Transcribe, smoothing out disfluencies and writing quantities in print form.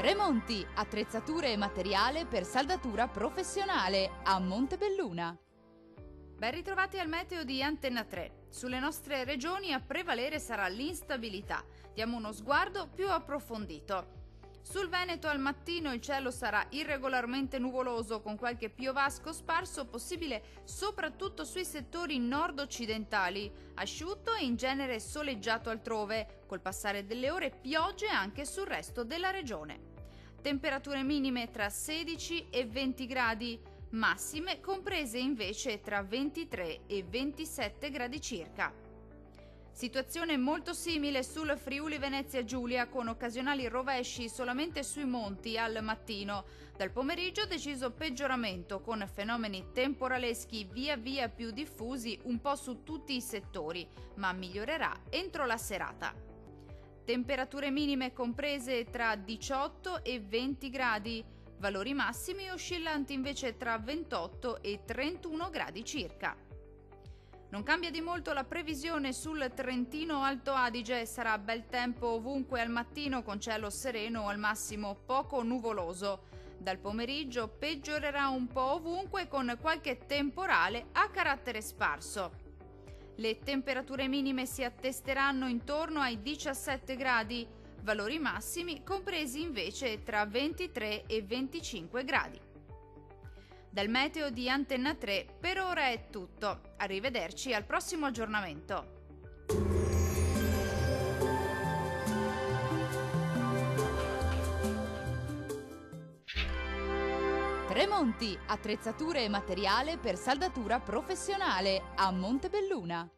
Tremonti, attrezzature e materiale per saldatura professionale a Montebelluna. Ben ritrovati al meteo di Antenna 3. Sulle nostre regioni a prevalere sarà l'instabilità. Diamo uno sguardo più approfondito. Sul Veneto al mattino il cielo sarà irregolarmente nuvoloso con qualche piovasco sparso possibile soprattutto sui settori nord-occidentali, asciutto e in genere soleggiato altrove, col passare delle ore piogge anche sul resto della regione. Temperature minime tra 16 e 20 gradi, massime comprese invece tra 23 e 27 gradi circa. Situazione molto simile sul Friuli Venezia Giulia con occasionali rovesci solamente sui monti al mattino. Dal pomeriggio deciso peggioramento con fenomeni temporaleschi via via più diffusi un po' su tutti i settori, ma migliorerà entro la serata. Temperature minime comprese tra 18 e 20 gradi, valori massimi oscillanti invece tra 28 e 31 gradi circa. Non cambia di molto la previsione sul Trentino Alto Adige, sarà bel tempo ovunque al mattino con cielo sereno o al massimo poco nuvoloso. Dal pomeriggio peggiorerà un po' ovunque con qualche temporale a carattere sparso. Le temperature minime si attesteranno intorno ai 17 gradi, valori massimi compresi invece tra 23 e 25 gradi. Dal meteo di Antenna 3 per ora è tutto. Arrivederci al prossimo aggiornamento. Tremonti, attrezzature e materiale per saldatura professionale a Montebelluna.